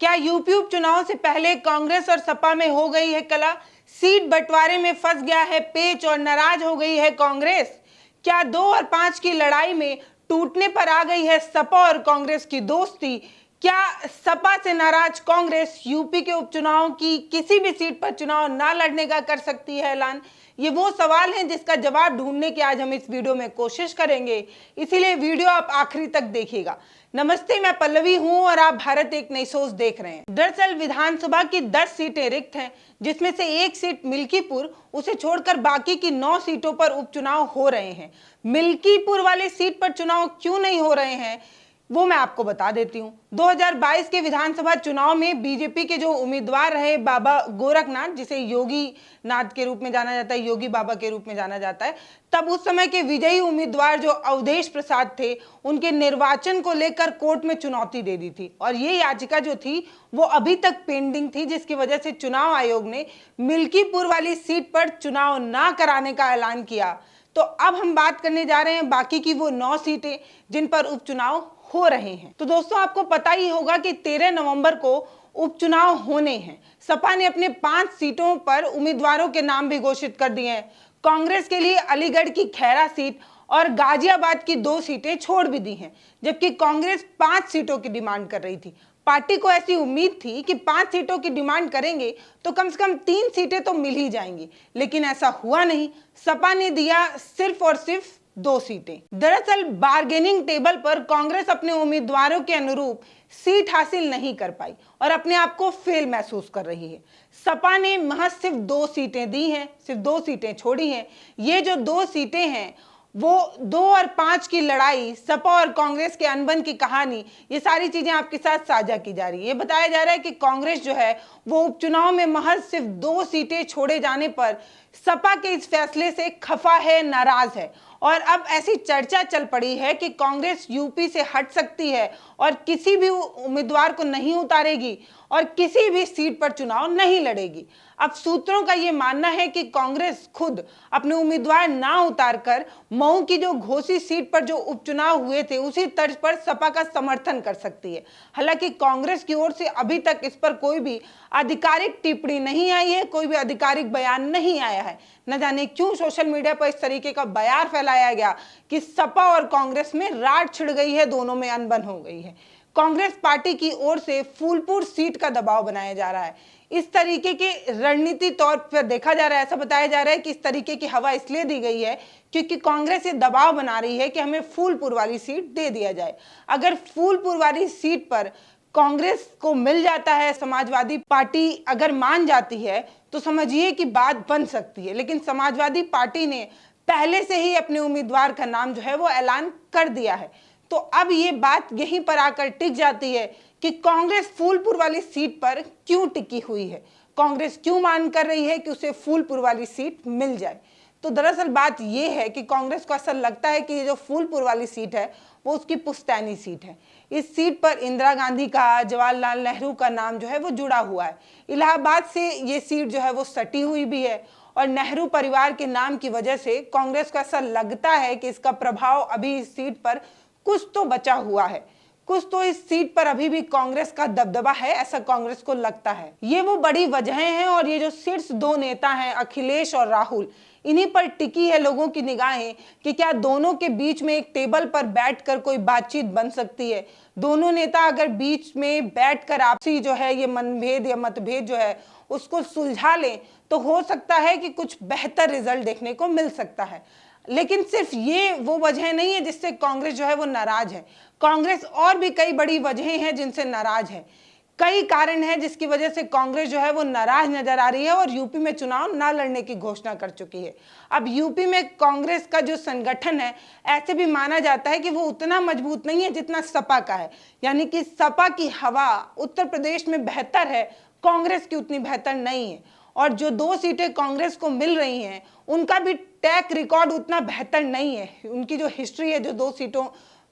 क्या यूपी उपचुनाव से पहले कांग्रेस और सपा में हो गई है कला? सीट बंटवारे में फंस गया है पेच और नाराज हो गई है कांग्रेस? क्या 2 और 5 की लड़ाई में टूटने पर आ गई है सपा और कांग्रेस की दोस्ती? क्या सपा से नाराज कांग्रेस यूपी के उपचुनाव की किसी भी सीट पर चुनाव ना लड़ने का कर सकती है ऐलान? ये वो सवाल हैं जिसका जवाब ढूंढने की आज हम इस वीडियो में कोशिश करेंगे, इसीलिए वीडियो आप आखिरी तक देखिएगा। नमस्ते, मैं पल्लवी हूं और आप भारत एक नई सोच देख रहे हैं। दरअसल विधानसभा की 10 सीटें रिक्त हैं, जिसमें से एक सीट मिल्कीपुर, उसे छोड़कर बाकी की 9 सीटों पर उपचुनाव हो रहे हैं। मिल्कीपुर वाली सीट पर चुनाव क्यों नहीं हो रहे हैं वो मैं आपको बता देती हूँ। 2022 के विधानसभा चुनाव में बीजेपी के जो उम्मीदवार रहे बाबा गोरखनाथ, जिसे योगी नाथ के रूप में जाना जाता है, योगी बाबा के रूप में जाना जाता है, तब उस समय के विजयी उम्मीदवार जो अवधेश प्रसाद थे, उनके निर्वाचन को लेकर कोर्ट में चुनौती दे दी थी और ये याचिका जो थी वो अभी तक पेंडिंग थी, जिसकी वजह से चुनाव आयोग ने मिल्कीपुर वाली सीट पर चुनाव ना कराने का ऐलान किया। तो अब हम बात करने जा रहे हैं बाकी की वो 9 सीटें जिन पर उपचुनाव हो रहे हैं। तो दोस्तों, आपको पता ही होगा कि 13 नवंबर को उपचुनाव होने हैं। सपा ने अपने 5 सीटों पर उम्मीदवारों के नाम भी घोषित कर दिए हैं। कांग्रेस के लिए अलीगढ़ की खैरा सीट और गाजियाबाद की 2 सीटें छोड़ भी दी हैं, जबकि कांग्रेस 5 सीटों की डिमांड कर रही थी। पार्टी को ऐसी उम्मीद थी कि 5 सीटों की डिमांड करेंगे तो कम से कम 3 सीटें तो मिल ही जाएंगी, लेकिन ऐसा हुआ नहीं। सपा ने दिया सिर्फ और सिर्फ 2 सीटें। दरअसल बार्गेनिंग टेबल पर कांग्रेस अपने उम्मीदवारों के अनुरूप सीट हासिल नहीं कर पाई और अपने आप को फेल महसूस कर रही है। सपा ने महज सिर्फ 2 सीटें दी हैं, सिर्फ 2 सीटें छोड़ी हैं। ये जो 2 सीटें हैं वो 2 और 5 की लड़ाई, सपा और कांग्रेस के अनबन की कहानी, ये सारी चीजें आपके साथ साझा की जा रही है। ये बताया जा रहा है कि कांग्रेस जो है वो उपचुनाव में महज सिर्फ 2 सीटें छोड़े जाने पर सपा के इस फैसले से खफा है, नाराज है और अब ऐसी चर्चा चल पड़ी है कि कांग्रेस यूपी से हट सकती है और किसी भी उम्मीदवार को नहीं उतारेगी और किसी भी सीट पर चुनाव नहीं लड़ेगी। अब सूत्रों का यह मानना है कि कांग्रेस खुद अपने उम्मीदवार ना उतारकर मऊ की जो घोसी सीट पर जो उपचुनाव हुए थे उसी तर्ज पर सपा का समर्थन कर सकती है। हालांकि कांग्रेस की ओर से अभी तक इस पर कोई भी आधिकारिक टिप्पणी नहीं आई है, कोई भी आधिकारिक बयान नहीं आया है। न जाने क्यों सोशल मीडिया पर इस तरीके का बयान फैलाया गया कि सपा और कांग्रेस में राट छिड़ गई है, दोनों में अनबन हो गई है। कांग्रेस पार्टी की ओर से फूलपुर सीट का दबाव बनाया जा रहा है। इस तरीके की रणनीति तौर पर देखा जा रहा है, ऐसा बताया जा रहा है कि इस तरीके की हवा इसलिए दी गई है क्योंकि कांग्रेस ये दबाव बना रही है कि हमें फूलपुर वाली सीट दे दिया जाए। अगर फूलपुर वाली सीट पर कांग्रेस को मिल जाता है, समाजवादी पार्टी अगर मान जाती है तो समझिए कि बात बन सकती है, लेकिन समाजवादी पार्टी ने पहले से ही अपने उम्मीदवार का नाम जो है वो ऐलान कर दिया है। तो अब ये बात यहीं पर आकर टिक जाती है कि कांग्रेस फूलपुर वाली सीट पर क्यों टिकी हुई है, कांग्रेस क्यों मांग कर रही है कि उसे फूलपुर वाली सीट मिल जाए। तो दरअसल बात यह है कि कांग्रेस को ऐसा लगता है कि ये जो फूलपुर वाली सीट है वो उसकी पुश्तैनी सीट है। इस सीट पर इंदिरा गांधी का, जवाहरलाल नेहरू का नाम जो है वो जुड़ा हुआ है। इलाहाबाद से ये सीट जो है वो सटी हुई भी है और नेहरू परिवार के नाम की वजह से कांग्रेस को ऐसा लगता है कि इसका प्रभाव अभी इस सीट पर कुछ तो बचा हुआ है, कुछ तो इस सीट पर अभी भी कांग्रेस का दबदबा है, ऐसा कांग्रेस को लगता है। ये वो बड़ी वजहें हैं और ये जो शीर्ष 2 नेता हैं अखिलेश और राहुल, इन्हीं पर टिकी है लोगों की निगाहें कि क्या दोनों के बीच में एक टेबल पर बैठकर कोई बातचीत बन सकती है। दोनों नेता अगर बीच में बैठकर आपसी जो है ये मनभेद या मतभेद जो है उसको सुलझा लें तो हो सकता है कि कुछ बेहतर रिजल्ट देखने को मिल सकता है। लेकिन सिर्फ ये वो वजह नहीं है जिससे कांग्रेस जो है वो नाराज है। कांग्रेस और भी कई बड़ी वजहें हैं जिनसे नाराज है, कई कारण हैं जिसकी वजह से कांग्रेस जो है वो नाराज नजर आ रही है और यूपी में चुनाव ना लड़ने की घोषणा कर चुकी है। अब यूपी में कांग्रेस का जो संगठन है ऐसे भी माना जाता है कि वो उतना मजबूत नहीं है जितना सपा का है, यानी कि सपा की हवा उत्तर प्रदेश में बेहतर है, कांग्रेस की उतनी बेहतर नहीं है। और जो 2 सीटें कांग्रेस को मिल रही हैं उनका भी ट्रैक रिकॉर्ड उतना बेहतर नहीं है। उनकी जो हिस्ट्री है, जो 2 सीटों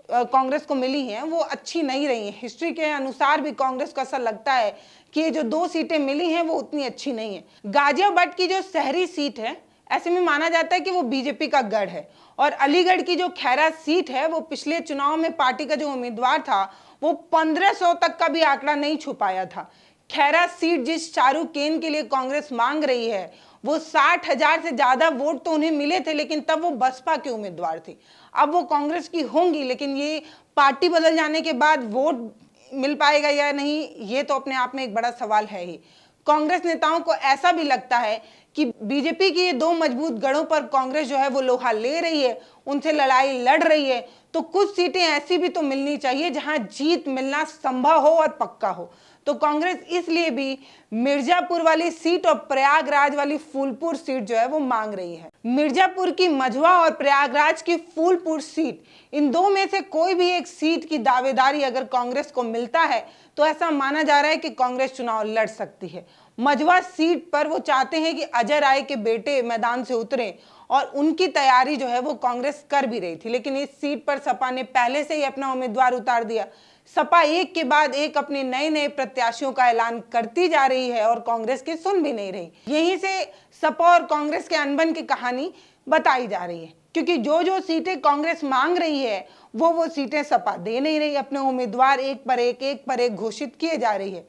कांग्रेस को मिली हैं वो अच्छी नहीं रही है। हिस्ट्री के अनुसार भी कांग्रेस को ऐसा लगता है कि ये जो 2 सीटें मिली हैं वो उतनी अच्छी नहीं है। गाजियाबाद की जो शहरी सीट है ऐसे में माना जाता है कि वो बीजेपी का गढ़ है और अलीगढ़ की जो खैरा सीट है वो पिछले चुनाव में पार्टी का जो उम्मीदवार था वो 1500 तक का भी आंकड़ा नहीं छू पाया था। खैरा सीट जिस चारूकेन के लिए कांग्रेस मांग रही है, वो 60,000 से ज्यादा वोट तो उन्हें मिले थे, लेकिन तब वो बसपा के उम्मीदवार थे। अब वो कांग्रेस की होंगी, लेकिन ये पार्टी बदल जाने के बाद वोट मिल पाएगा या नहीं, ये तो अपने आप में एक बड़ा सवाल है ही। कांग्रेस नेताओं को ऐसा भी लगता है कि बीजेपी की ये दो मजबूत गढ़ों पर कांग्रेस जो है वो लोहा ले रही है, उनसे लड़ाई लड़ रही है, तो कुछ सीटें ऐसी भी तो मिलनी चाहिए जहां जीत मिलना संभव हो और पक्का हो। तो कांग्रेस इसलिए भी मिर्जापुर वाली सीट और प्रयागराज वाली फूलपुर सीट जो है वो मांग रही है। मिर्जापुर की मझवा और प्रयागराज की फूलपुर सीट, इन दो में से कोई भी एक सीट की दावेदारी अगर कांग्रेस को मिलता है तो ऐसा माना जा रहा है कि कांग्रेस चुनाव लड़ सकती है। मझवा सीट पर वो चाहते हैं कि अजय राय के बेटे मैदान से उतरें, और उनकी तैयारी जो है वो कांग्रेस कर भी रही थी, लेकिन इस सीट पर सपा ने पहले से ही अपना उम्मीदवार उतार दिया। सपा एक के बाद एक अपने नए नए प्रत्याशियों का ऐलान करती जा रही है और कांग्रेस की सुन भी नहीं रही। यहीं से सपा और कांग्रेस के अनबन की कहानी बताई जा रही है, क्योंकि जो जो सीटें कांग्रेस मांग रही है वो सीटें सपा दे नहीं रही। अपने उम्मीदवार एक पर एक घोषित किए जा रही है।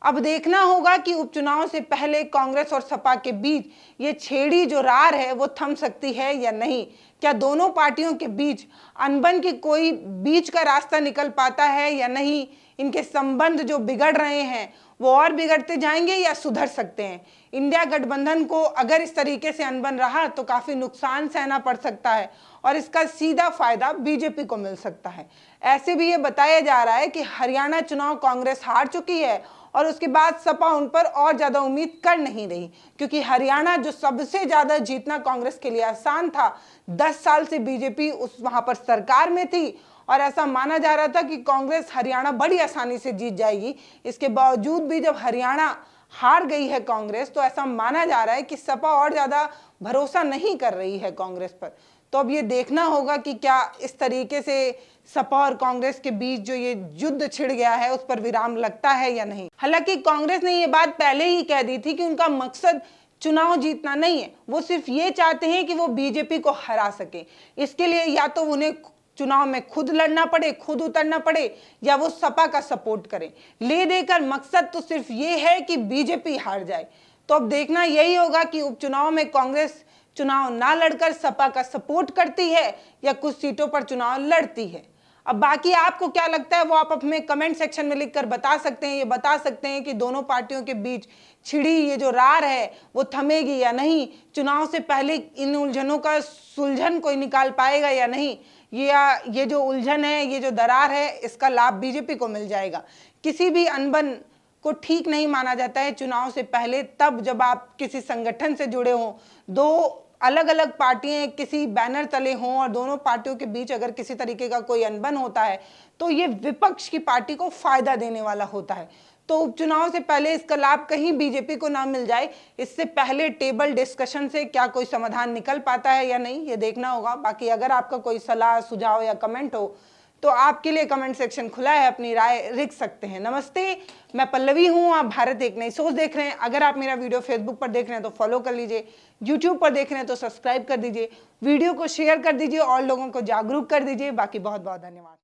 अब देखना होगा कि उपचुनाव से पहले कांग्रेस और सपा के बीच ये छेड़ी जो रार है वो थम सकती है या नहीं। क्या दोनों पार्टियों के बीच अनबन की कोई बीच का रास्ता निकल पाता है या नहीं। इनके संबंध जो बिगड़ रहे हैं वो और बिगड़ते जाएंगे या सुधर सकते हैं। इंडिया गठबंधन को अगर इस तरीके से अनबन रहा तो काफी नुकसान सहना पड़ सकता है और इसका सीधा फायदा बीजेपी को मिल सकता है। ऐसे भी ये बताया जा रहा है कि हरियाणा चुनाव कांग्रेस हार चुकी है और उसके बाद सपा उन पर और ज्यादा उम्मीद कर नहीं रही, क्योंकि हरियाणा जो सबसे ज्यादा जीतना कांग्रेस के लिए आसान था, 10 साल से बीजेपी वहां पर सरकार में थी और ऐसा माना जा रहा था कि कांग्रेस हरियाणा बड़ी आसानी से जीत जाएगी। इसके बावजूद भी जब हरियाणा हार गई है कांग्रेस, तो ऐसा माना जा रहा है कि सपा और ज्यादा भरोसा नहीं कर रही है कांग्रेस पर। तो अब ये देखना होगा कि क्या इस तरीके से सपा और कांग्रेस के बीच जो ये युद्ध छिड़ गया है उस पर विराम लगता है या नहीं। हालांकि कांग्रेस ने ये बात पहले ही कह दी थी कि उनका मकसद चुनाव जीतना नहीं है, वो सिर्फ ये चाहते हैं कि वो बीजेपी को हरा सके। इसके लिए या तो उन्हें चुनाव में खुद लड़ना पड़े, खुद उतरना पड़े, या वो सपा का सपोर्ट करें। ले देकर मकसद तो सिर्फ ये है कि बीजेपी हार जाए। तो अब देखना यही होगा कि उपचुनाव में कांग्रेस चुनाव ना लड़कर सपा का सपोर्ट करती है या कुछ सीटों पर चुनाव लड़ती है। अब बाकी आपको क्या लगता है वो आप अपने कमेंट सेक्शन में लिखकर बता सकते हैं। ये बता सकते हैं कि दोनों पार्टियों के बीच छिड़ी ये जो रार है वो थमेगी या नहीं। चुनाव से पहले इन उलझनों का सुलझन कोई निकाल पाएगा या नहीं। ये जो उलझन है, ये जो दरार है, इसका लाभ बीजेपी को मिल जाएगा। किसी भी अनबन को ठीक नहीं माना जाता है चुनाव से पहले, तब जब आप किसी संगठन से जुड़े हों, दो अलग अलग पार्टियां किसी बैनर तले हों और दोनों पार्टियों के बीच अगर किसी तरीके का कोई अनबन होता है तो ये विपक्ष की पार्टी को फायदा देने वाला होता है। तो उपचुनाव से पहले इसका लाभ कहीं बीजेपी को ना मिल जाए, इससे पहले टेबल डिस्कशन से क्या कोई समाधान निकल पाता है या नहीं, ये देखना होगा। बाकी अगर आपका कोई सलाह, सुझाव या कमेंट हो तो आपके लिए कमेंट सेक्शन खुला है, अपनी राय लिख सकते हैं। नमस्ते, मैं पल्लवी हूँ, आप भारत एक नई सोच देख रहे हैं। अगर आप मेरा वीडियो फेसबुक पर देख रहे हैं तो फॉलो कर लीजिए, यूट्यूब पर देख रहे हैं तो सब्सक्राइब कर दीजिए, वीडियो को शेयर कर दीजिए और लोगों को जागरूक कर दीजिए। बाकी बहुत बहुत धन्यवाद।